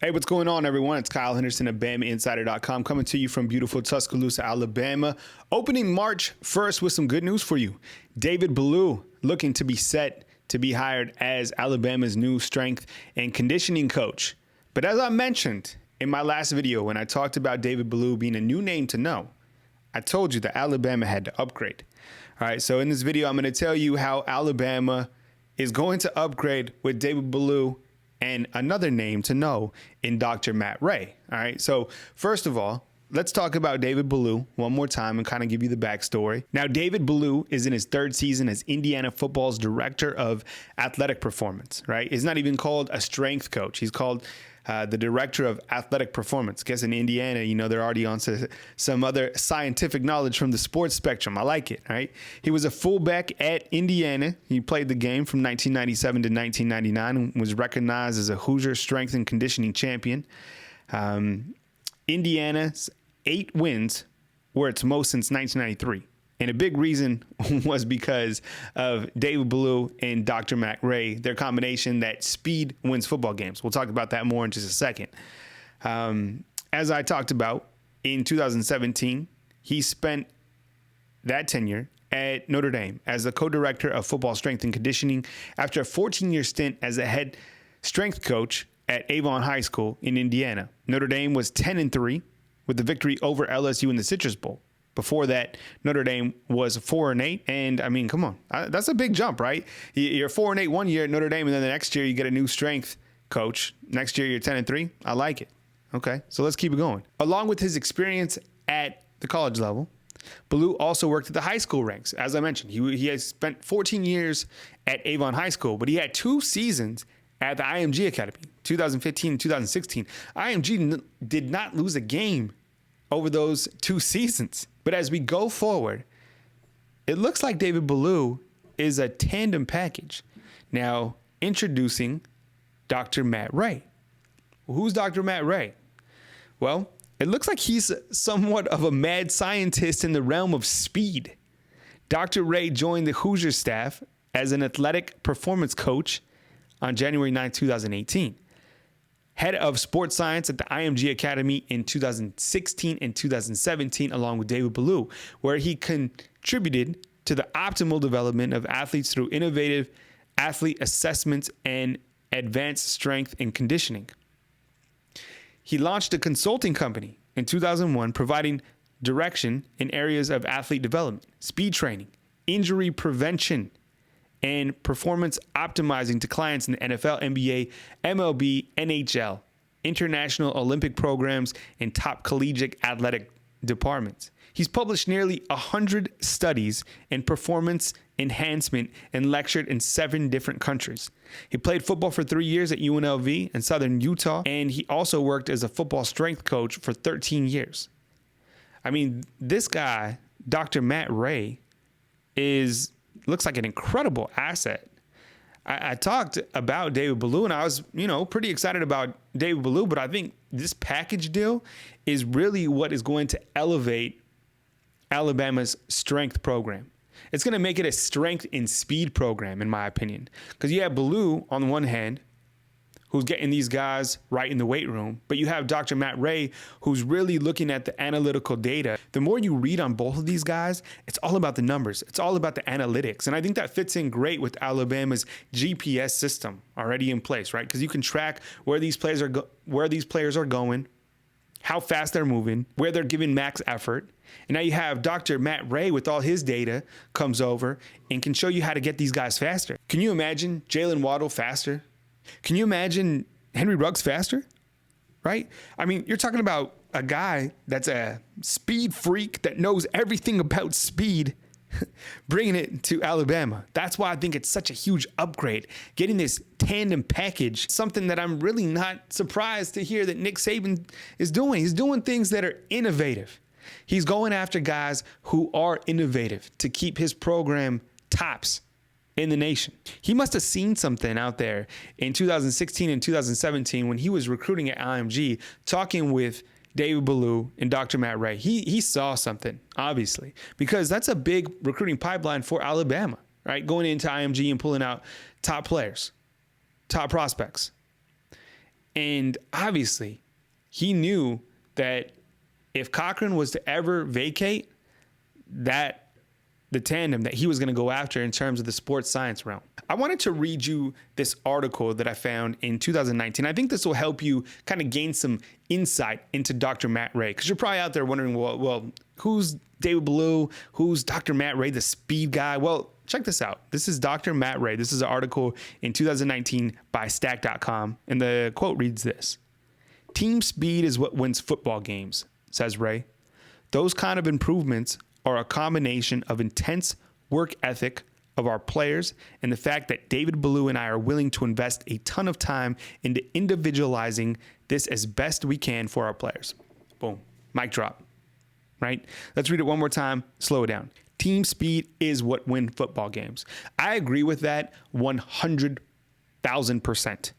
Hey, what's going on, everyone? It's Kyle Henderson of BamaInsider.com coming to you from beautiful Tuscaloosa, Alabama. Opening March 1st with some good news for you. David Ballou looking to be set to be hired as Alabama's new strength and conditioning coach. But as I mentioned in my last video when I talked about David Ballou being a new name to know, I told you that Alabama had to upgrade. All right, so in this video, I'm going to tell you how Alabama is going to upgrade with David Ballou and another name to know in Dr. Matt Rhea. All right, so first of all, let's talk about David Ballou one more time and kind of give you the backstory. Now, David Ballou is in his third season as Indiana football's director of athletic performance, right? He's not even called a strength coach. He's called the director of athletic performance. Guess in Indiana, you know, they're already on to some other scientific knowledge from the sports spectrum. I like it, right? He was a fullback at Indiana. He played the game from 1997 to 1999 and was recognized as a Hoosier strength and conditioning champion. Indiana's 8 wins were its most since 1993. And a big reason was because of David Ballou and Dr. Matt Rhea, their combination that speed wins football games. We'll talk about that more in just a second. As I talked about, in 2017, he spent that tenure at Notre Dame as the co-director of football strength and conditioning after a 14-year stint as a head strength coach at Avon High School in Indiana. Notre Dame was 10-3 with the victory over LSU in the Citrus Bowl. Before that, Notre Dame was 4-8. And I mean, come on, that's a big jump, right? You're 4-8 one year at Notre Dame, and then the next year you get a new strength coach. Next year you're 10-3. I like it. Okay, so let's keep it going. Along with his experience at the college level, Ballou also worked at the high school ranks. As I mentioned, he has spent 14 years at Avon High School, but he had 2 seasons at the IMG Academy, 2015 and 2016. IMG did not lose a game over those 2 seasons. But as we go forward, it looks like David Ballou is a tandem package. Now, introducing Dr. Matt Rhea. Who's Dr. Matt Rhea? Well, it looks like he's somewhat of a mad scientist in the realm of speed. Dr. Rhea joined the Hoosier staff as an athletic performance coach on January 9, 2018. Head of sports science at the IMG Academy in 2016 and 2017, along with David Ballou, where he contributed to the optimal development of athletes through innovative athlete assessments and advanced strength and conditioning. He launched a consulting company in 2001, providing direction in areas of athlete development, speed training, injury prevention, and performance optimizing to clients in the NFL, NBA, MLB, NHL, international Olympic programs, and top collegiate athletic departments. He's published nearly 100 studies in performance enhancement and lectured in 7 different countries. He played football for 3 years at UNLV in Southern Utah, and he also worked as a football strength coach for 13 years. I mean, this guy, Dr. Matt Rhea, looks like an incredible asset. I talked about David Ballou, and I was, pretty excited about David Ballou, but I think this package deal is really what is going to elevate Alabama's strength program. It's going to make it a strength and speed program, in my opinion, because you have Ballou on the one hand, who's getting these guys right in the weight room, but you have Dr. Matt Rhea, who's really looking at the analytical data. The more you read on both of these guys, it's all about the numbers. It's all about the analytics. And I think that fits in great with Alabama's GPS system already in place, right? Because you can track where these players are going, how fast they're moving, where they're giving max effort. And now you have Dr. Matt Rhea with all his data comes over and can show you how to get these guys faster. Can you imagine Jalen Waddle faster? Can you imagine Henry Ruggs faster? Right? I mean, you're talking about a guy that's a speed freak that knows everything about speed, bringing it to Alabama. That's why I think it's such a huge upgrade, getting this tandem package, something that I'm really not surprised to hear that Nick Saban is doing. He's doing things that are innovative. He's going after guys who are innovative to keep his program tops in the nation. He must have seen something out there in 2016 and 2017 when he was recruiting at IMG, talking with David Ballou and Dr. Matt Rhea. He saw something, obviously, because that's a big recruiting pipeline for Alabama, right? Going into IMG and pulling out top players, top prospects. And obviously, he knew that if Cochran was to ever vacate, that the tandem that he was going to go after in terms of the sports science realm. I wanted to read you this article that I found in 2019. I think this will help you kind of gain some insight into Dr. Matt Rhea, because you're probably out there wondering, well, who's David Ballou? Who's Dr. Matt Rhea, the speed guy? Well, check this out. This is Dr. Matt Rhea. This is an article in 2019 by Stack.com, and the quote reads this: "Team speed is what wins football games," says Rhea. "Those kind of improvements are a combination of intense work ethic of our players and the fact that David Ballou and I are willing to invest a ton of time into individualizing this as best we can for our players." Boom. Mic drop. Right? Let's read it one more time. Slow it down. Team speed is what wins football games. I agree with that 100,000%.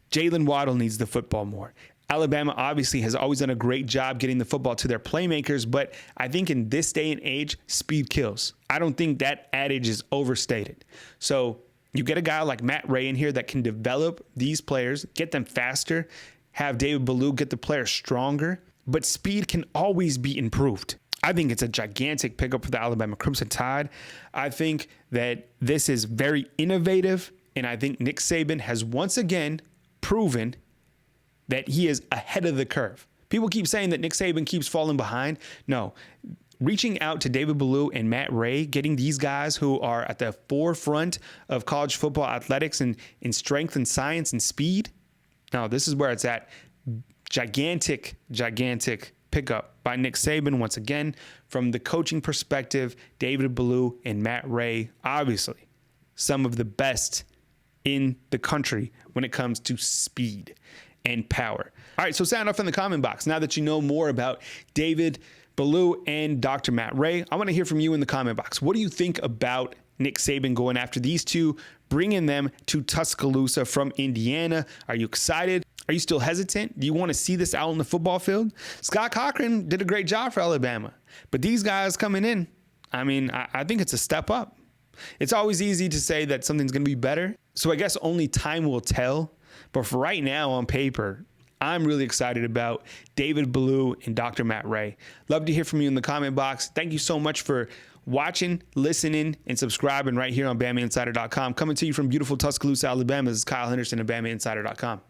Jalen Waddle needs the football more. Alabama obviously has always done a great job getting the football to their playmakers, but I think in this day and age, speed kills. I don't think that adage is overstated. So you get a guy like Matt Rhea in here that can develop these players, get them faster, have David Ballou get the players stronger, but speed can always be improved. I think it's a gigantic pickup for the Alabama Crimson Tide. I think that this is very innovative, and I think Nick Saban has once again proven that he is ahead of the curve. People keep saying that Nick Saban keeps falling behind. No, reaching out to David Ballou and Matt Rhea, getting these guys who are at the forefront of college football athletics and in strength and science and speed. No, this is where it's at. Gigantic pickup by Nick Saban once again. From the coaching perspective, David Ballou and Matt Rhea, obviously some of the best in the country when it comes to speed and power. All right, so sound off in the comment box. Now that you know more about David Ballou and Dr. Matt Rhea, I want to hear from you in the comment box. What do you think about Nick Saban going after these two, bringing them to Tuscaloosa from Indiana? Are you excited? Are you still hesitant? Do you want to see this out on the football field? Scott Cochran did a great job for Alabama, but these guys coming in, I mean, I think it's a step up. It's always easy to say that something's going to be better, so I guess only time will tell. But for right now, on paper, I'm really excited about David Ballou and Dr. Matt Rhea. Love to hear from you in the comment box. Thank you so much for watching, listening, and subscribing right here on BamaInsider.com. Coming to you from beautiful Tuscaloosa, Alabama. This is Kyle Henderson of BamaInsider.com.